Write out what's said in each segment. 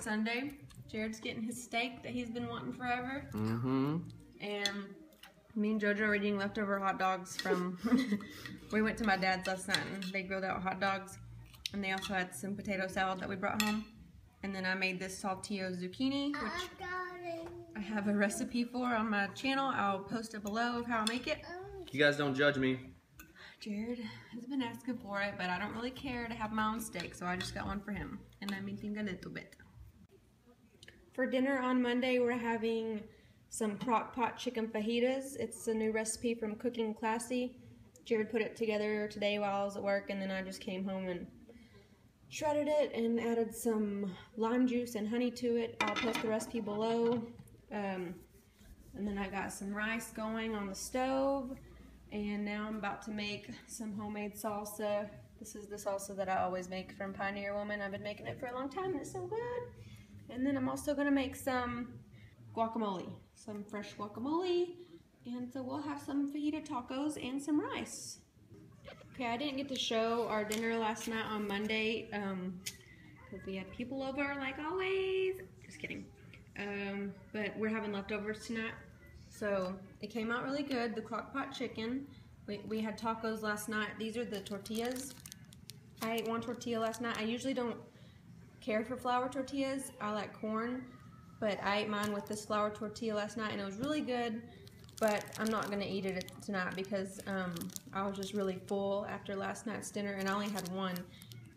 Sunday. Jared's getting his steak that he's been wanting forever. Mm-hmm. And me and JoJo are eating leftover hot dogs from... We went to my dad's last night and they grilled out hot dogs. And they also had some potato salad that we brought home. And then I made this saltillo zucchini, which I have a recipe for on my channel. I'll post it below of how I make it. You guys don't judge me. Jared has been asking for it, but I don't really care to have my own steak, so I just got one for him. And I'm eating a little bit. For dinner on Monday, we're having some crock pot chicken fajitas. It's a new recipe from Cooking Classy. Jared put it together today while I was at work, and then I just came home and shredded it and added some lime juice and honey to it. I'll post the recipe below. And then I got some rice going on the stove. And now I'm about to make some homemade salsa. This is the salsa that I always make from Pioneer Woman. I've been making it for a long time and it's so good. And then I'm also going to make some guacamole. Some fresh guacamole. And so we'll have some fajita tacos and some rice. Okay, I didn't get to show our dinner last night on Monday because we had people over like always. Just kidding. But we're having leftovers tonight. So it came out really good. The crock pot chicken. We had tacos last night. These are the tortillas. I ate one tortilla last night. I usually don't care for flour tortillas. I like corn. But I ate mine with this flour tortilla last night and it was really good. But I'm not going to eat it tonight because I was just really full after last night's dinner and I only had one.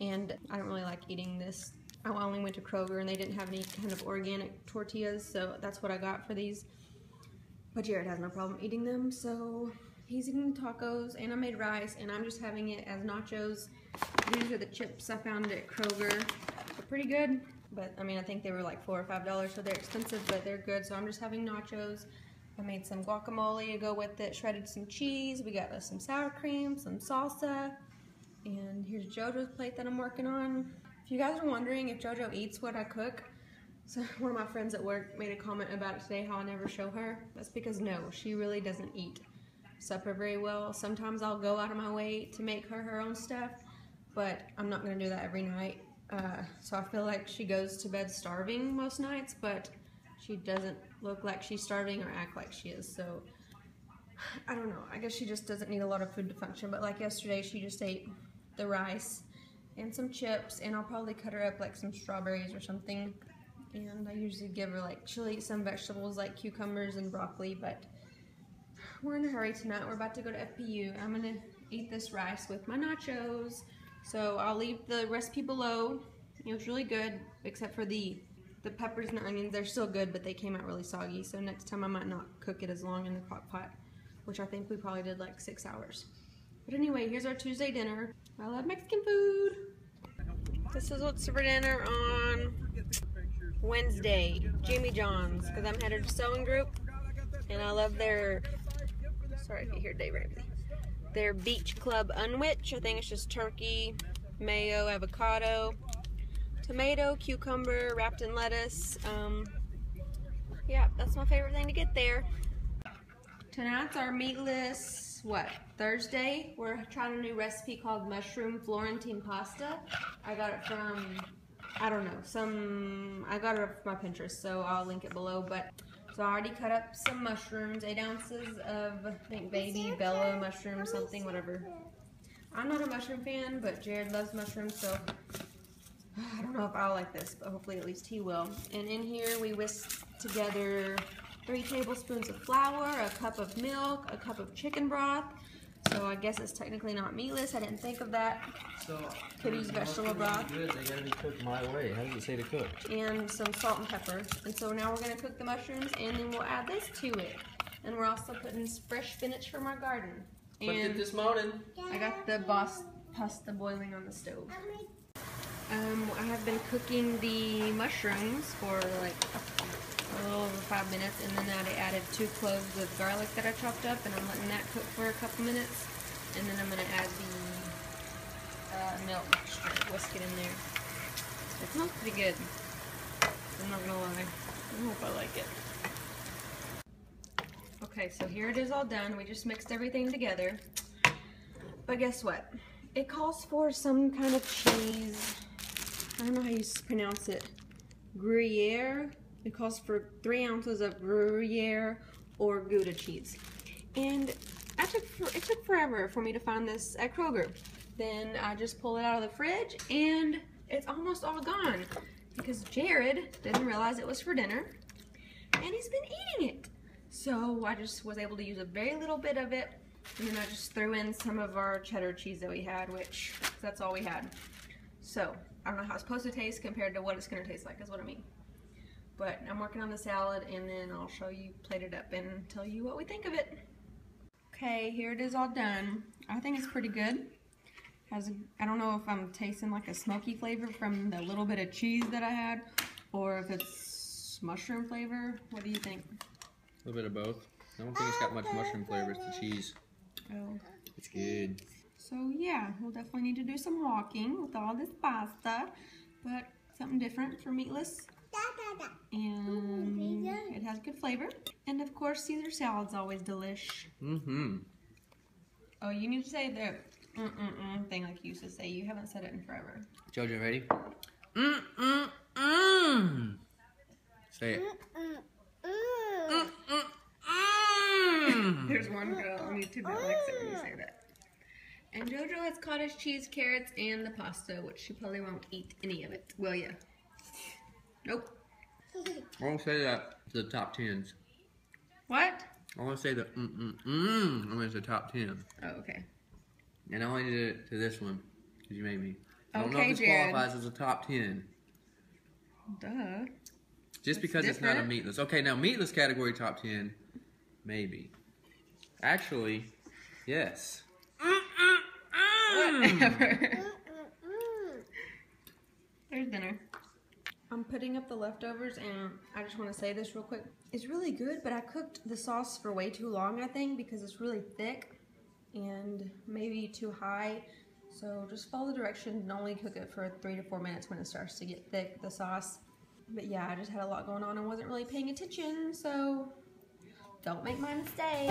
And I don't really like eating this. I only went to Kroger and they didn't have any kind of organic tortillas, so that's what I got for these. But Jared has no problem eating them, so he's eating tacos and I made rice and I'm just having it as nachos. These are the chips I found at Kroger. They're pretty good, but I mean I think they were like $4 or $5, so they're expensive, but they're good. So I'm just having nachos. I made some guacamole to go with it, shredded some cheese. We got some sour cream, some salsa, and here's JoJo's plate that I'm working on. If you guys are wondering if JoJo eats what I cook, so one of my friends at work made a comment about it today, how I never show her. That's because no, she really doesn't eat supper very well. Sometimes I'll go out of my way to make her own stuff, but I'm not going to do that every night. So I feel like she goes to bed starving most nights, but she doesn't look like she's starving or act like she is, so I don't know. I guess she just doesn't need a lot of food to function, but like yesterday she just ate the rice and some chips, and I'll probably cut her up like some strawberries or something, and I usually give her like, she'll eat some vegetables like cucumbers and broccoli, but we're in a hurry tonight. We're about to go to FPU. I'm going to eat this rice with my nachos, so I'll leave the recipe below. It was really good, except for the peppers and the onions. They're still good, but they came out really soggy, so next time I might not cook it as long in the crock pot, which I think we probably did like 6 hours. But anyway, here's our Tuesday dinner. I love Mexican food. This is what's for dinner on Wednesday. Jimmy John's, because I'm headed to sewing group, and I love their, sorry if you hear Dave Ramsey, their Beach Club Unwich. I think it's just turkey, mayo, avocado, tomato, cucumber, wrapped in lettuce. Yeah, that's my favorite thing to get there. Tonight's our meatless, Thursday. We're trying a new recipe called mushroom Florentine pasta. I got it from, I don't know, I got it from my Pinterest, so I'll link it below. But so I already cut up some mushrooms, 8 ounces of, I think, baby Bella mushroom something, whatever. I'm not a mushroom fan, but Jared loves mushrooms, so I don't know if I'll like this, but hopefully at least he will. And in here we whisked together 3 tablespoons of flour, a cup of milk, a cup of chicken broth. So I guess it's technically not meatless. I didn't think of that. So could use vegetable broth. Good. They gotta be cooked my way. How does it say to cook? And some salt and pepper. And so now we're gonna cook the mushrooms, and then we'll add this to it. And we're also putting fresh spinach from our garden. Cooked it And this morning. I got the Boss pasta boiling on the stove. I have been cooking the mushrooms for like a little over 5 minutes, and then I added 2 cloves of garlic that I chopped up, and I'm letting that cook for a couple minutes, and then I'm going to add the milk mixture, whisk it in there. It smells pretty good. I'm not going to lie. I hope I like it. Okay, so here it is all done. We just mixed everything together. But guess what? It calls for some kind of cheese. I don't know how you pronounce it. Gruyere. It calls for 3 ounces of Gruyere or Gouda cheese. And it took forever for me to find this at Kroger. Then I just pull it out of the fridge and it's almost all gone because Jared didn't realize it was for dinner and he's been eating it. So I just was able to use a very little bit of it, and then I just threw in some of our cheddar cheese that we had, which that's all we had. So I don't know how it's supposed to taste compared to what it's going to taste like is what I mean. But I'm working on the salad and then I'll show you, plate it up and tell you what we think of it. Okay, here it is all done. I think it's pretty good. I don't know if I'm tasting like a smoky flavor from the little bit of cheese that I had or if it's mushroom flavor. What do you think? A little bit of both. I don't think it's got much mushroom flavor. It's the cheese. Oh. It's good. So yeah, we'll definitely need to do some walking with all this pasta, but something different for Meatless. And it has good flavor. And of course, Caesar salad's always delish. Oh, you need to say the thing like you used to say. You haven't said it in forever. Jojo, ready? Say it. There's one girl on YouTube that likes it when you say that. And Jojo has cottage cheese, carrots, and the pasta, which she probably won't eat any of it. Will ya? Nope. I won't say that to the top 10s. What? I want to say the I'm going to the top 10. Oh, okay. And I only did it to this one because you made me. I don't know Okay, if this Jared. qualifies as a top 10. Duh. Just because it's not a meatless. Okay, now meatless category top 10, maybe. Actually, yes. Whatever. There's dinner. I'm putting up the leftovers and I just want to say this real quick. It's really good, but I cooked the sauce for way too long, I think, because it's really thick and maybe too high. So just follow the directions and only cook it for 3 to 4 minutes when it starts to get thick, the sauce. But yeah, I just had a lot going on and wasn't really paying attention, so don't make my mistake.